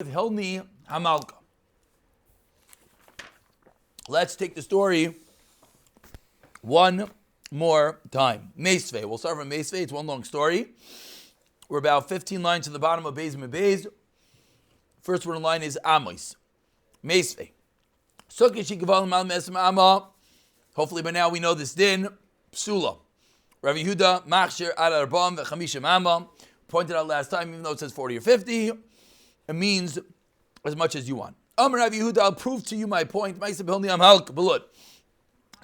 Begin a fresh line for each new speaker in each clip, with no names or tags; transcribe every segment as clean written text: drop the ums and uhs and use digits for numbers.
Hilni Hamalka. Let's take the story one more time. Meisvei. We'll start from Meisvei. It's one long story. We're about 15 lines to the bottom of Beis Mebez. First word in line is Amos. Meisvei. Sukkah shikaval mal mesem ama. Hopefully by now we know this din. Psula. Rav Yehuda machshir ad arbam v'chamishim ama. Pointed out last time, even though it says 40 or 50, it means as much as you want. Amar Rav Yehuda, I'll prove to you my point. Ma'aseh b'hilni amhalk belud.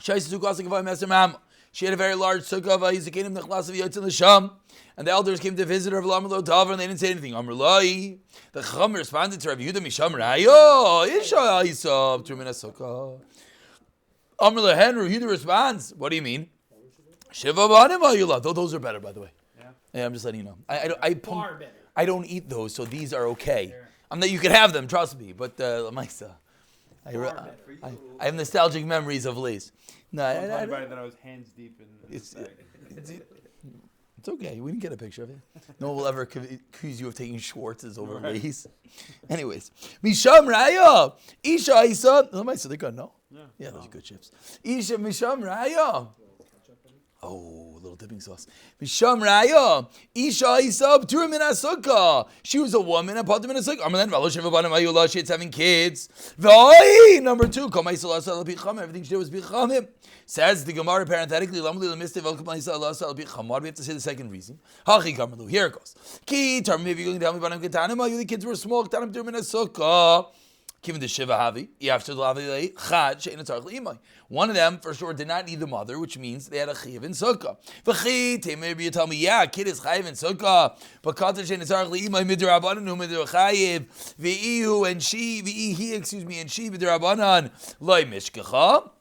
Shaisa sukkah shikaval mesem ama. She had a very large sukkah. V'yizakenim nechlas v'yotzin l'sham. And the elders came to visit her of Lamar Lo Davar, and they didn't say anything. Amr Lai. The Chacham responded to Rav Yehuda Misham Rayo. Isha Isab Trumin Sukkah. Amr Lehen. Rav Yehuda responds. What do you mean? Shiva Banim Ayula. Those are better, by the way. Yeah, I'm just letting you know. I don't eat those, so these are okay. I'm not. You can have them, trust me. But Lamaisa, I have nostalgic memories of Lay's. No,
that I was hands deep in.
It's okay. We didn't get a picture of it. No one will ever accuse you of taking Schwartz's over Lay's. Anyways, Misham Raya, Isha Isa. Lamaisa, they're good. No. Yeah, those are good chips. Isha Misham Raya. Oh, a little dipping sauce. Misham Raya, Isha Isab Turim in Sukkah. She was a woman and put them in a sukkah. She had 7 kids. Number 2, everything she did was bichamim. Says the Gemara parenthetically, why do we have to say the second reason? Here it goes. Maybe you're going to tell me about the kids were small. Turim in a sukkah. Given the Shiva Havi, one of them for sure did not need the mother, which means they had a Chiv in Sukkah. Maybe you tell me, yeah, kid is Chayiv in Sukkah, but and she, and she Midrabanan, Loi Mishkecha.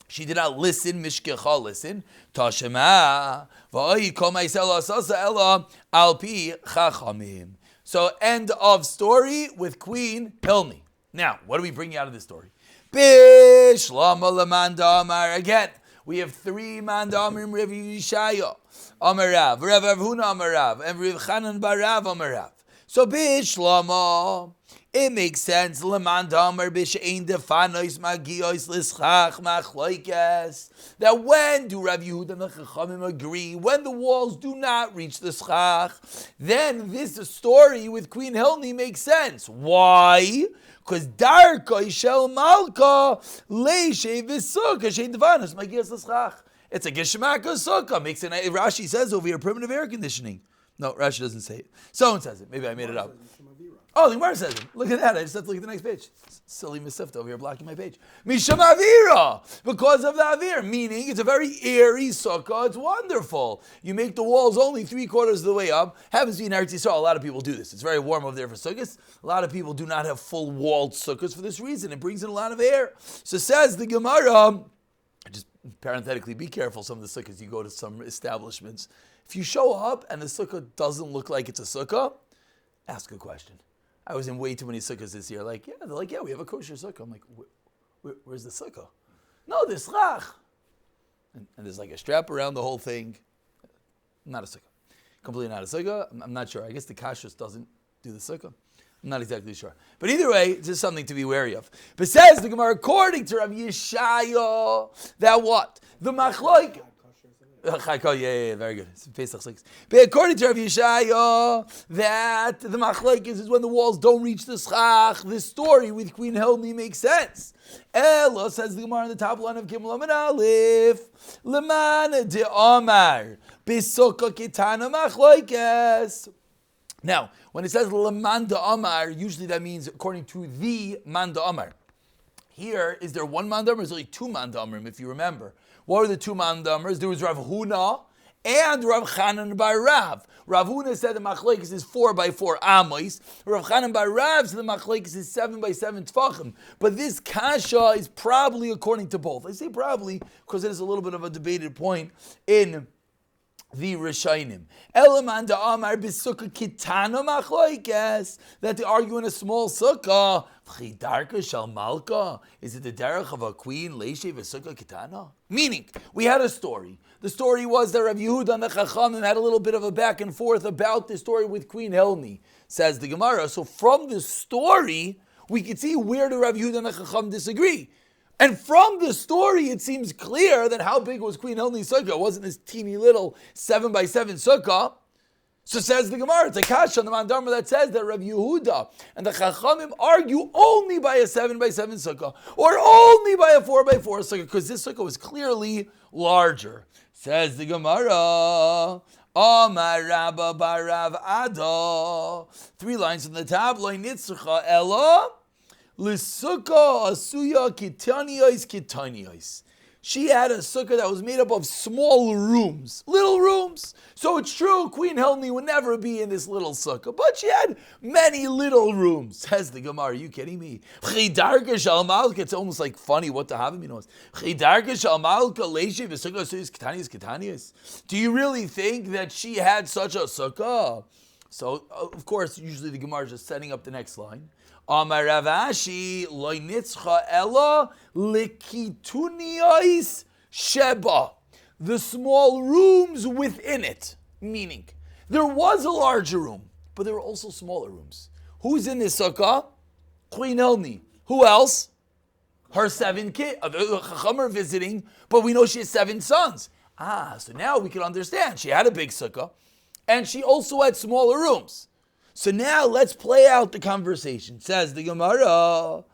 She did not listen, Mishkecha, listen. Tashema, V'oi kol ma'isel asasa ela alpi chachamim. So end of story with Queen Hilni. Now, what do we bring out of this story? Bishlama lemanda amar. Again, we have 3 manda amrim Rav Yishaya amarav, Rav Avhuna amarav, and Rav Chanan barav amarav. So Bishlama, it makes sense. Lemanda amar bishein defanois magiyos lischach machloikes. That when do Rav Yehuda and the Chachamim agree? When the walls do not reach the schach, then this story with Queen Hilni makes sense. Why? Because Darka Ishel Malka Leishe V'Sukkah Shein Devanas Magiyas L'Schach. It's a Geshmaka Sukkah. Makes it. Rashi says over here primitive air conditioning. No, Rashi doesn't say it. Someone says it. Maybe I made it up. Oh, the Gemara says it. Look at that. I just have to look at the next page. Silly Mesifta over here blocking my page. Misham Avira. Because of the Avir. Meaning it's a very airy sukkah. It's wonderful. You make the walls only 3/4 of the way up. Happens to be in Eretz Yisrael. A lot of people do this. It's very warm over there for sukkahs. A lot of people do not have full walled sukkahs for this reason. It brings in a lot of air. So says the Gemara, just parenthetically, be careful some of the sukkahs you go to some establishments. If you show up and the sukkah doesn't look like it's a sukkah, ask a question. I was in way too many sukkahs this year. They're like, yeah, we have a kosher sukkah. I'm like, where's the sukkah? No, there's schach. And there's like a strap around the whole thing. Not a sukkah. Completely not a sukkah. I'm not sure. I guess the kashrus doesn't do the sukkah. I'm not exactly sure. But either way, it's just something to be wary of. But says the Gemara, according to Rav Yeshaya, that what? The machloik. Yeah, very good. It's Pesach 6. But according to Rav Yeshaya, that the machlokes is when the walls don't reach the schach. This story with Queen Hilni makes sense. Ella says the Gemara on the top line of Gimel Amud Aleph, Leman de Omar B'Sukkah Kitana machlokes. Now, when it says Leman de Omar, usually that means according to the Man de Omar. Here, is there one Man de Omar? There's only 2 Man de Omar, if you remember. What were the 2 Man de Omars? There was Rav Huna and Rav Chanan bar Rav. Rav Huna said the machlokes is 4x4 amos. Rav Chanan bar Rav said the machlokes is 7x7 tfachim. But this kasha is probably according to both. I say probably because it is a little bit of a debated point in the Rishonim. Elaman da Amar b'sukkah kitana machloikes, that they argue in a small sukkah. V'chidarka shel malka, is it the derech of a queen leishe v'sukkah kitana? Meaning, we had a story. The story was that Rav Yehuda and the Chachamim had a little bit of a back and forth about the story with Queen Helmi, says the Gemara. So from the story, we can see where the Rav Yehuda and the Chacham disagree. And from the story, it seems clear that how big was Queen Helmi's sukkah? It wasn't this teeny little 7x7 sukkah. So says the Gemara, it's a kasha on the Mandarma that says that Rav Yehuda and the Chachamim argue only by a 7x7 sukkah or only by a 4x4 sukkah because this sukkah was clearly larger. Says the Gemara, Amar Rabba Barav Ada. 3 lines from the top, Lo nitzcha ella L'sukkah asuya kitanios. She had a sukkah that was made up of small rooms, little rooms. So it's true, Queen Helmi would never be in this little sukkah, but she had many little rooms. Says the Gemara, are you kidding me? It's almost like funny what the Havim knows. Do you really think that she had such a sukkah? So, of course, usually the Gemara is just setting up the next line. Amar Rav Ashi lo nitzcha ella likitunios sheba, the small rooms within it. Meaning, there was a larger room, but there were also smaller rooms. Who's in this sukkah? Queen Helmi. Who else? Her 7 kids. The Chacham are visiting, but we know she has 7 sons. So now we can understand. She had a big sukkah, and she also had smaller rooms. So now let's play out the conversation. Says the Gemara,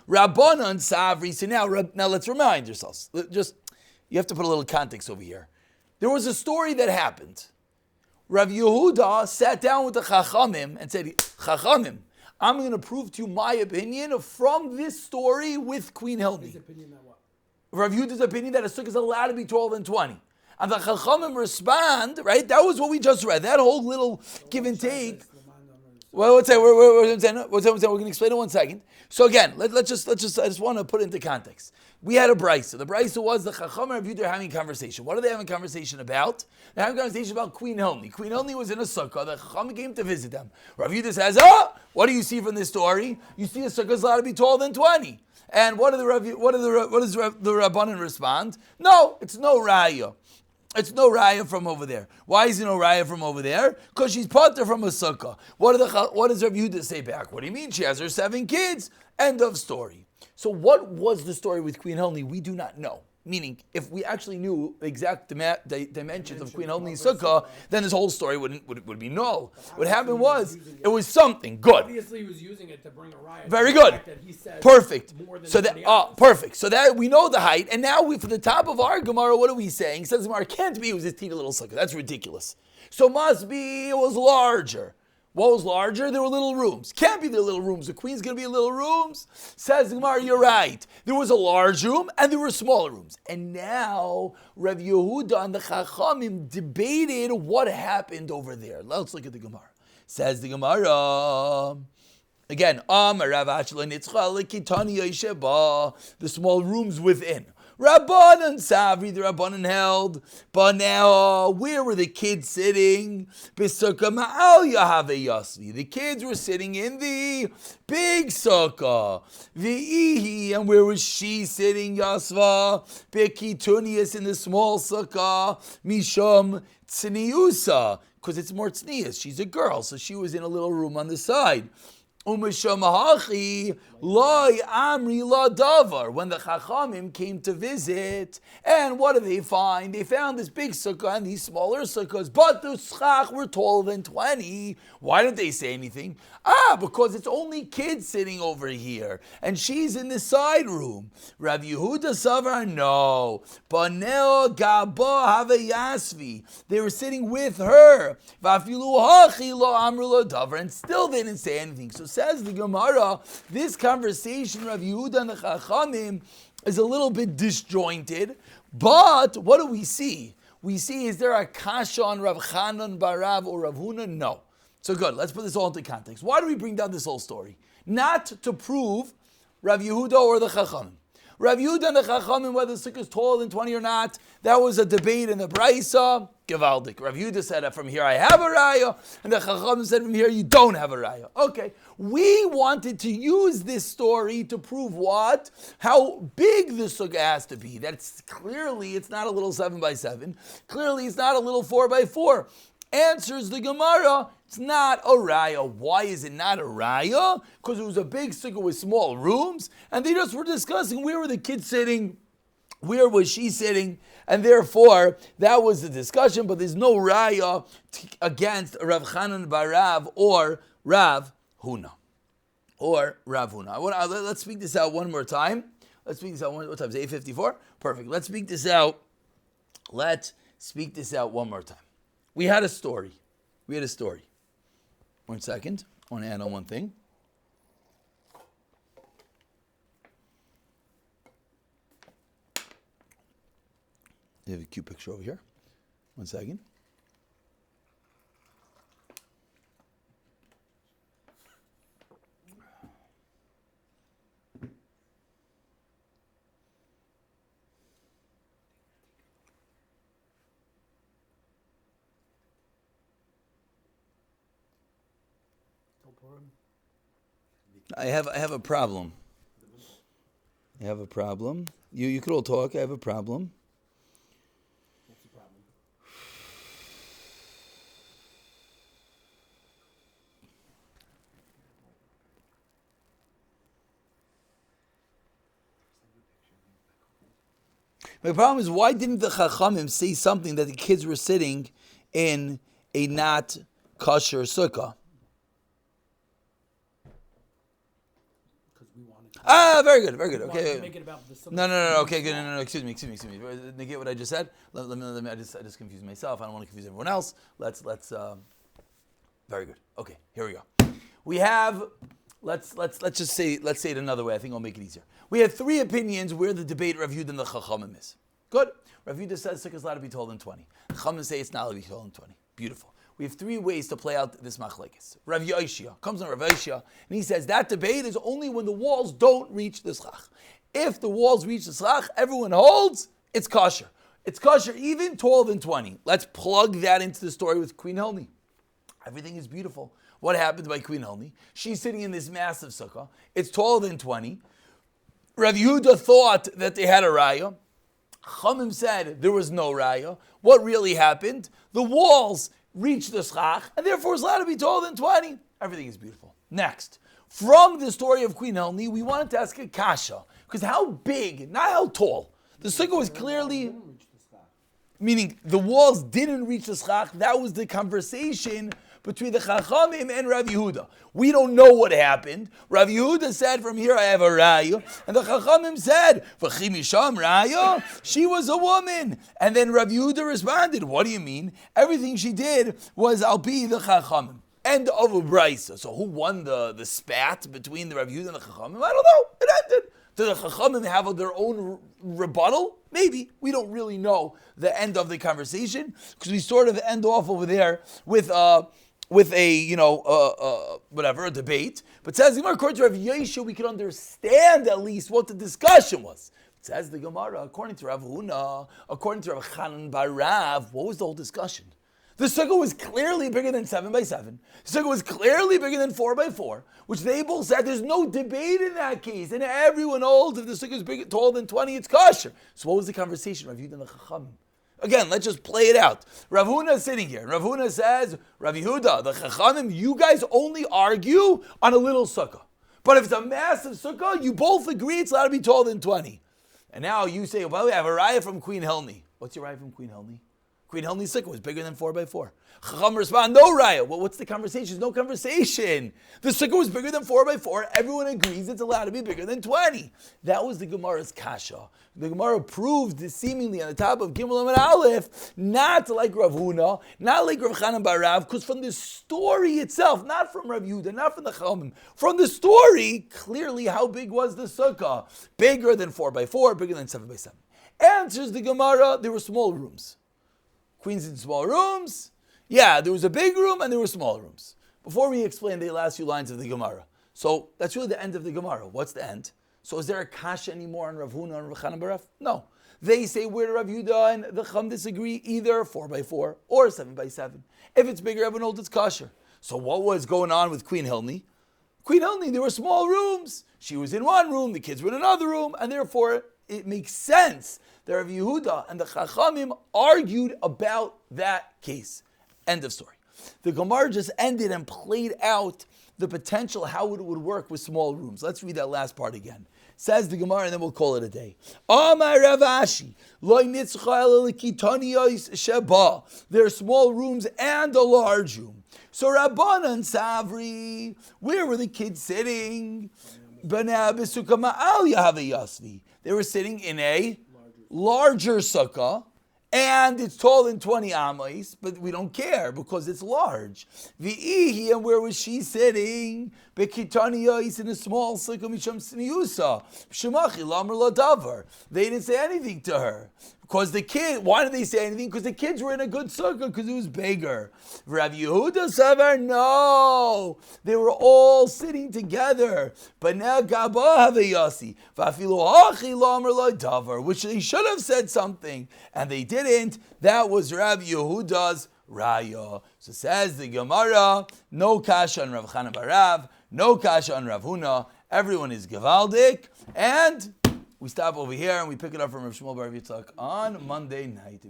Rabbanan Savri. So now let's remind yourselves. You have to put a little context over here. There was a story that happened. Rav Yehuda sat down with the Chachamim and said, Chachamim, I'm going to prove to you my opinion from this story with Queen Helmi.
His opinion that what?
Rav Yehuda's opinion that a sukkah is allowed to be taller than 20. And the Chachamim respond, right? That was what we just read. That whole little give and take. Well, we're going to explain it 1 second. So again, let's just I just want to put it into context. We had a brisa. The brisa was the Chachamim and Rav Yehuda having a conversation. What are they having a conversation about? They're having a conversation about Queen Helmi. Queen Helmi was in a sukkah. The Chachamim came to visit them. Rav Yehuda says, what do you see from this story? You see a sukkah is allowed to be taller than 20. And what does the Rabbanan respond? No, it's no raya. It's no raya from over there. Why is it no raya from over there? Because she's pater from a sukkah. What does Rav Yehuda say back? What do you mean? She has her 7 kids. End of story. So what was the story with Queen Helmi? We do not know. Meaning, if we actually knew the exact dimensions of Queen Helmi's sukkah, then this whole story would be null. What happened was, it was something good.
Obviously, he was using it to bring a riot.
Very good. Perfect.
So that
perfect. So that we know the height, and now for the top of our Gemara, what are we saying? It says Gemara can't be it was this teeny little sukkah. That's ridiculous. So must be it was larger. What was larger? There were little rooms. Can't be the little rooms. The queen's going to be in little rooms. Says the Gemara, you're right. There was a large room and there were smaller rooms. And now Rav Yehuda and the Chachamim debated what happened over there. Let's look at the Gemara. Says the Gemara. Again, the small rooms within. Rabbanan Savri, the Rabbanan held, but now, where were the kids sitting? B'sukkah ma'al Yahave Yasvi. The kids were sitting in the big sukkah. V'ihi, and where was she sitting, Yasva? B'kitunias, in the small sukkah. Misham tzniusa, because it's more tznius. She's a girl, so she was in a little room on the side. Umeshamahachi loy amri la davar. When the Chachamim came to visit, and what did they find? They found this big sukkah and these smaller sukkahs, but the schach were taller than 20. Why didn't they say anything? Because it's only kids sitting over here, and she's in the side room. Rav Yehuda Savar, no. Baneo gaba have yasvi. They were sitting with her. Vafilu hachi lo amri la davar, and still they didn't say anything. So says the Gemara, this conversation, Rav Yehuda and the Chachamim, is a little bit disjointed. But what do we see? We see, is there a kasha on Rav Chanan Barav or Rav Huna? No. So good, let's put this all into context. Why do we bring down this whole story? Not to prove Rav Yehuda or the Chachamim, Rav Yehuda and the Chachamim, whether the sukkah is taller than 20 or not, that was a debate in the Braisa. Gevaldik. Rav Yehuda said, from here I have a raya, and the Chachamim said, from here you don't have a raya. Okay, we wanted to use this story to prove what? How big the sukkah has to be. That's clearly, it's not a little 7x7. Clearly, it's not a little 4x4. Answers the Gemara, it's not a raya. Why is it not a raya? Because it was a big sukkah with small rooms, and they just were discussing where were the kids sitting, where was she sitting, and therefore that was the discussion. But there's no raya against Rav Chanan bar Rav or Rav Huna. Let's speak this out one more time. Let's speak this out. What time is it? 8:54. Perfect. Let's speak this out. One more time. We had a story. 1 second. I want to add on one thing. You have a cute picture over here. 1 second. I have a problem. You could all talk. I have a problem.
What's the problem?
My problem is, why didn't the Chachamim say something that the kids were sitting in a not kosher sukkah? Very good. Okay.
Make it about the sukkah.
No. Okay, good. No. Excuse me. Negate what I just said. Let me. I just confused myself. I don't want to confuse everyone else. Let's. Very good. Okay, here we go. We have. Let's say it another way. I think I'll make it easier. We have 3 opinions where the debate Rav Yehuda and the Chachamim is. Good. Rav Yehuda says sukkah is allowed to be taller than 20. The Chachamim say it's not allowed to be taller than 20. Beautiful. We have 3 ways to play out this machlekes. Rav Yoshia comes on Rav Yoshia, and he says that debate is only when the walls don't reach the schach. If the walls reach the schach, everyone holds, it's kosher. It's kosher even taller than 20. Let's plug that into the story with Queen Helni. Everything is beautiful. What happened by Queen Helni? She's sitting in this massive sukkah. It's taller than 20. Rav Yehuda thought that they had a raya. Chamim said there was no raya. What really happened? The walls reached the schach, and therefore it's allowed to be taller than 20. Everything is beautiful. Next, from the story of Queen Helni, we wanted to ask a kasha, because how big, not how tall. The sukkah was clearly, meaning the walls didn't reach the schach. That was the conversation between the Chachamim and Rav Yehuda. We don't know what happened. Rav Yehuda said, from here I have a raya. And the Chachamim said, V'chi misham raya? She was a woman. And then Rav Yehuda responded, what do you mean? Everything she did was I'll be the Chachamim. End of a brisa. So who won the spat between the Rav Yehuda and the Chachamim? I don't know. It ended. Do the Chachamim have their own rebuttal? Maybe. We don't really know the end of the conversation, because we sort of end off over there with a debate. But says the Gemara, according to Rav Yeshu, we can understand at least what the discussion was. It says the Gemara, according to Rav Huna, according to Rav Chanan bar Rav, what was the whole discussion? The sukkah was clearly bigger than 7x7. The sukkah was clearly bigger than 4x4, which they both said there's no debate in that case. And everyone holds if the sukkah is bigger, taller than 20, it's kosher. So what was the conversation? Rav Yehuda and the Chachamim. Again, let's just play it out. Rav Huna is sitting here. Rav Huna says, Rav Yehuda, the Chachamim, you guys only argue on a little sukkah. But if it's a massive sukkah, you both agree it's allowed to be taller than 20. And now you say, well, we have a raya from Queen Helni. What's your raya from Queen Helni? Queen Helni's sukkah was bigger than 4x4. Chacham respond, no raya. Well, what's the conversation? There's no conversation. The sukkah was bigger than 4x4. Everyone agrees it's allowed to be bigger than 20. That was the Gemara's kasha. The Gemara proved seemingly on the top of Gimel and Aleph, not like Rav Huna, not like Rav Chanan bar Rav, because from the story itself, not from Rav Yehuda, not from the Chachamim, from the story, clearly how big was the sukkah? Bigger than 4x4, bigger than 7x7. Answers the Gemara, there were small rooms. Queens in small rooms. Yeah, there was a big room and there were small rooms. Before we explain the last few lines of the Gemara. So that's really the end of the Gemara. What's the end? So is there a kasha anymore on Rav Huna and Rav Chanan Baraf? No. They say where Rav Yehuda and the Chum disagree, either 4x4 or 7x7. If it's bigger, everyone holds it's kosher. So what was going on with Queen Hilni? Queen Hilni, there were small rooms. She was in one room, the kids were in another room, and therefore it makes sense that Rav Yehuda and the Chachamim argued about that case. End of story. The Gemara just ended and played out the potential how it would work with small rooms. Let's read that last part again. Says the Gemara, and then we'll call it a day. Amar Rav Ashi, lo nitzcha ela l'kitaniyos sheba. There are small rooms and a large room. So Rabbanan Savri, where were the kids sitting? B'nei b'sukkah ma'al yahavei yasvi. They were sitting in a larger sukkah, and it's taller than 20 amos, but we don't care because it's large. V'ihi, and where was she sitting? Bekitaniyos, in a small sukkah misham sniyusa. Shemachi lamar ladavar. They didn't say anything to her. Because the kid, why did they say anything? Because the kids were in a good sukkah, because it was bigger. Rav Yehuda Savar, no. They were all sitting together. But now Gaba have a yasi. Which they should have said something. And they didn't. That was Rav Yehuda's raya. So says the Gemara, no kasha on Rav Chanan Barav, no kasha on Rav Huna. Everyone is Gevaldik. And we stop over here and we pick it up from Rav Shmuel Bar Yitzchak on Monday night.